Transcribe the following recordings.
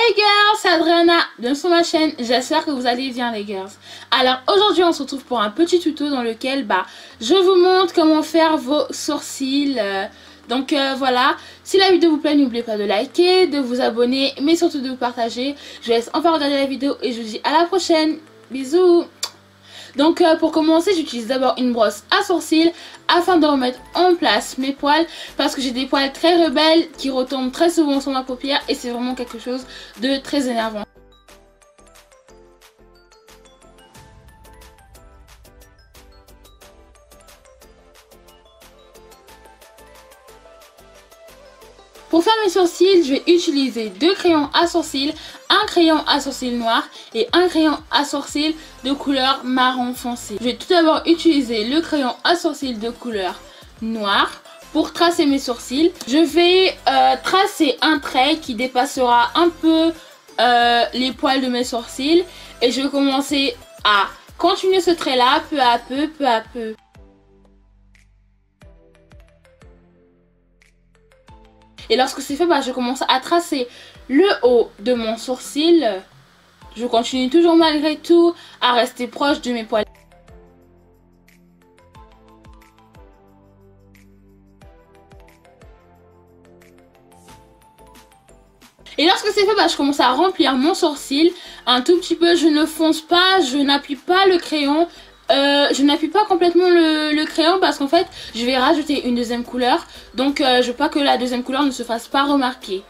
les girls, c'est Adriana, bienvenue sur ma chaîne, j'espère que vous allez bien les girls. Alors aujourd'hui on se retrouve pour un petit tuto dans lequel je vous montre comment faire vos sourcils. Donc voilà, si la vidéo vous plaît n'oubliez pas de liker, de vous abonner, mais surtout de vous partager. Je vous laisse enfin regarder la vidéo et je vous dis à la prochaine, bisous. Donc pour commencer j'utilise d'abord une brosse à sourcils afin de remettre en place mes poils parce que j'ai des poils très rebelles qui retombent très souvent sur ma paupière et c'est vraiment quelque chose de très énervant. Pour faire mes sourcils, je vais utiliser deux crayons à sourcils, un crayon à sourcils noir et un crayon à sourcils de couleur marron foncé. Je vais tout d'abord utiliser le crayon à sourcils de couleur noire pour tracer mes sourcils. Je vais tracer un trait qui dépassera un peu les poils de mes sourcils et je vais commencer à continuer ce trait là peu à peu. Et lorsque c'est fait, je commence à tracer le haut de mon sourcil. Je continue toujours malgré tout à rester proche de mes poils. Et lorsque c'est fait, je commence à remplir mon sourcil un tout petit peu. Je ne fonce pas, je n'appuie pas le crayon. Je n'appuie pas complètement le crayon parce qu'en fait je vais rajouter une deuxième couleur, donc je veux pas que la deuxième couleur ne se fasse pas remarquer.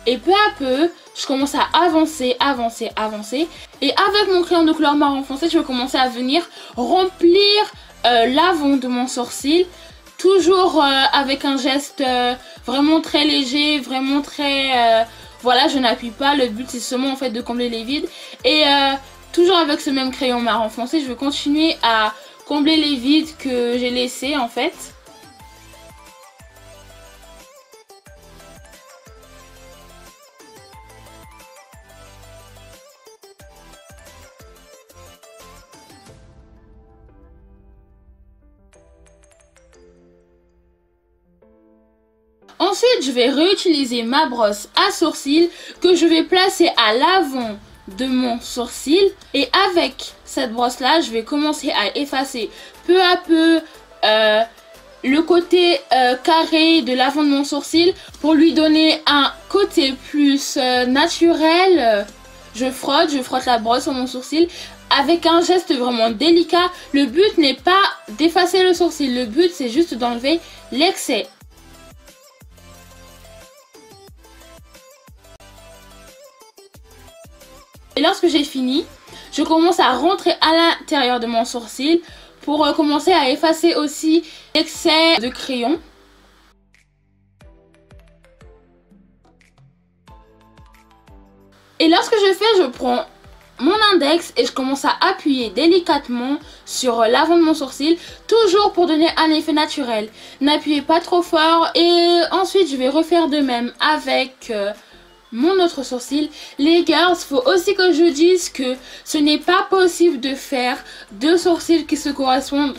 Et peu à peu je commence à avancer et avec mon crayon de couleur marron foncé je vais commencer à venir remplir l'avant de mon sourcil. Toujours avec un geste vraiment très léger, vraiment très... voilà, je n'appuie pas, le but c'est seulement en fait de combler les vides. Et toujours avec ce même crayon marron foncé, je vais continuer à combler les vides que j'ai laissés en fait. Ensuite, je vais réutiliser ma brosse à sourcils que je vais placer à l'avant de mon sourcil. Et avec cette brosse là, je vais commencer à effacer peu à peu le côté carré de l'avant de mon sourcil pour lui donner un côté plus naturel. Je frotte la brosse sur mon sourcil avec un geste vraiment délicat. Le but n'est pas d'effacer le sourcil, le but c'est juste d'enlever l'excès. Et lorsque j'ai fini, je commence à rentrer à l'intérieur de mon sourcil pour commencer à effacer aussi l'excès de crayon. Et lorsque je fais, je prends mon index et je commence à appuyer délicatement sur l'avant de mon sourcil, toujours pour donner un effet naturel. N'appuyez pas trop fort et ensuite je vais refaire de même avec... mon autre sourcil. Les girls, faut aussi que je dise que ce n'est pas possible de faire deux sourcils qui se correspondent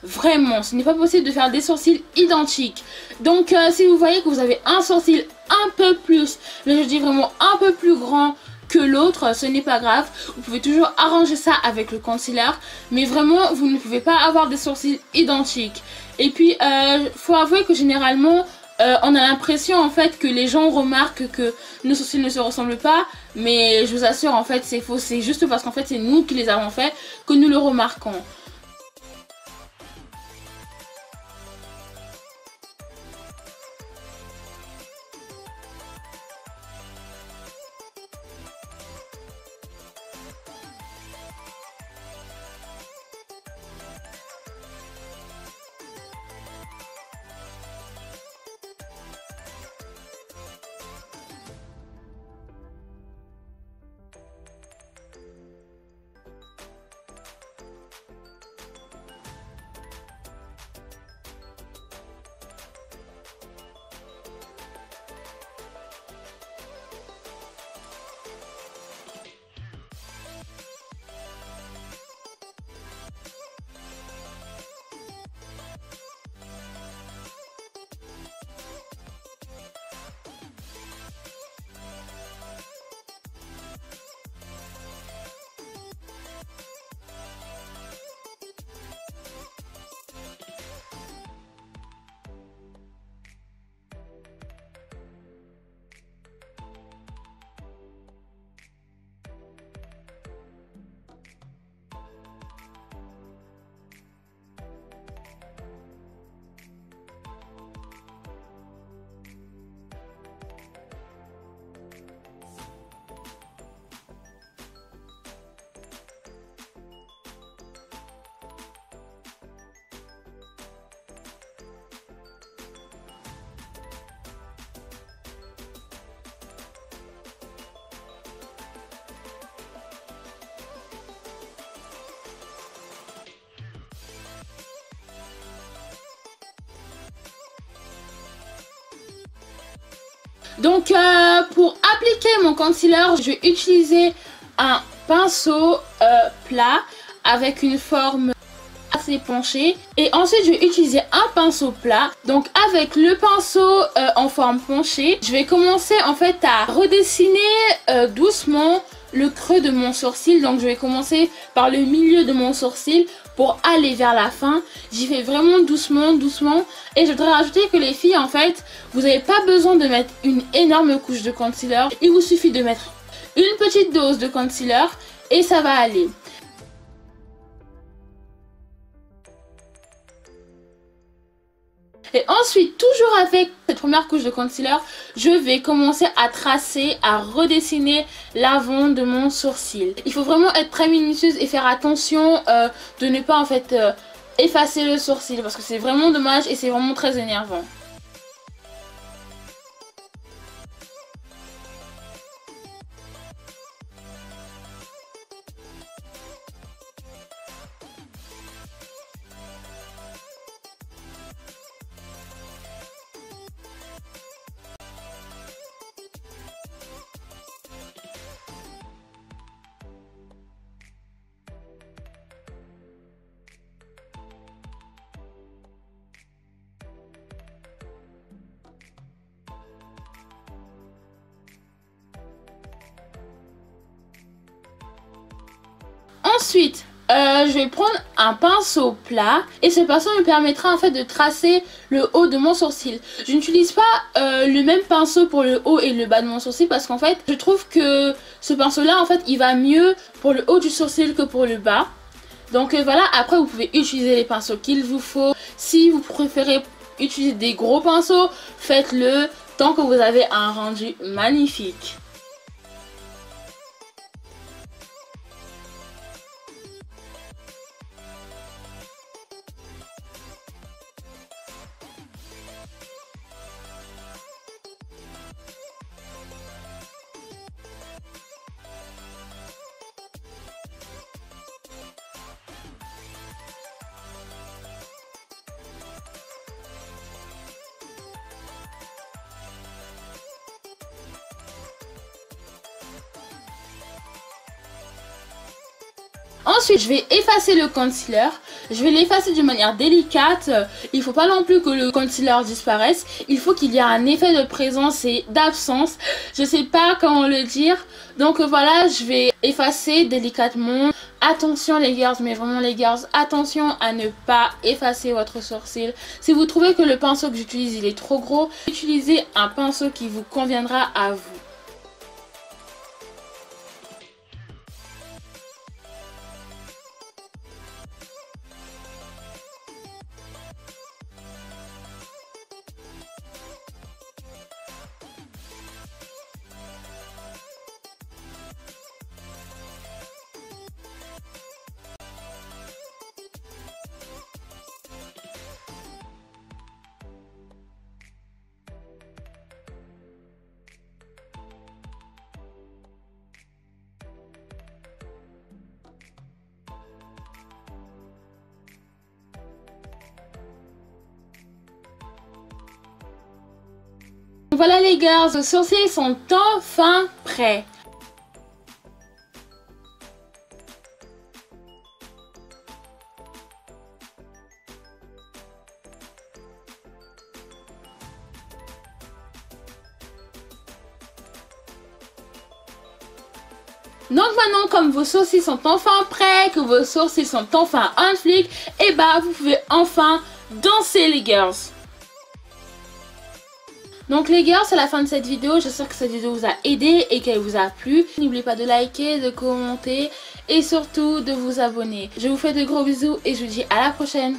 vraiment. Ce n'est pas possible de faire des sourcils identiques. Donc si vous voyez que vous avez un sourcil un peu plus, mais je dis vraiment un peu plus grand que l'autre, ce n'est pas grave. Vous pouvez toujours arranger ça avec le concealer, mais vraiment vous ne pouvez pas avoir des sourcils identiques. Et puis faut avouer que généralement on a l'impression en fait que les gens remarquent que nos sourcils ne se ressemblent pas, mais je vous assure en fait c'est faux, c'est juste parce qu'en fait c'est nous qui les avons fait que nous le remarquons. Donc pour appliquer mon concealer, je vais utiliser un pinceau plat avec une forme assez penchée. Et ensuite je vais utiliser un pinceau plat. Donc avec le pinceau en forme penchée, je vais commencer en fait à redessiner doucement le creux de mon sourcil. Donc je vais commencer par le milieu de mon sourcil pour aller vers la fin. J'y fais vraiment doucement, doucement. Et je voudrais rajouter que les filles, en fait, vous n'avez pas besoin de mettre une énorme couche de concealer. Il vous suffit de mettre une petite dose de concealer et ça va aller. Et ensuite, toujours avec cette première couche de concealer, je vais commencer à tracer, à redessiner l'avant de mon sourcil. Il faut vraiment être très minutieuse et faire attention de ne pas en fait effacer le sourcil parce que c'est vraiment dommage et c'est vraiment très énervant. Ensuite, je vais prendre un pinceau plat et ce pinceau me permettra en fait de tracer le haut de mon sourcil. Je n'utilise pas le même pinceau pour le haut et le bas de mon sourcil parce qu'en fait, je trouve que ce pinceau là en fait, il va mieux pour le haut du sourcil que pour le bas. Donc voilà, après vous pouvez utiliser les pinceaux qu'il vous faut. Si vous préférez utiliser des gros pinceaux, faites-le tant que vous avez un rendu magnifique. Ensuite, je vais effacer le concealer. Je vais l'effacer d'une manière délicate. Il ne faut pas non plus que le concealer disparaisse. Il faut qu'il y ait un effet de présence et d'absence. Je ne sais pas comment le dire. Donc voilà, je vais effacer délicatement. Attention les girls, mais vraiment les girls, attention à ne pas effacer votre sourcil. Si vous trouvez que le pinceau que j'utilise il est trop gros, utilisez un pinceau qui vous conviendra à vous. Voilà les girls, vos sourcils sont enfin prêts. Donc maintenant, comme vos sourcils sont enfin prêts, que vos sourcils sont enfin on flic, et bah vous pouvez enfin danser les girls. Donc les girls, c'est la fin de cette vidéo. J'espère que cette vidéo vous a aidé et qu'elle vous a plu. N'oubliez pas de liker, de commenter et surtout de vous abonner. Je vous fais de gros bisous et je vous dis à la prochaine.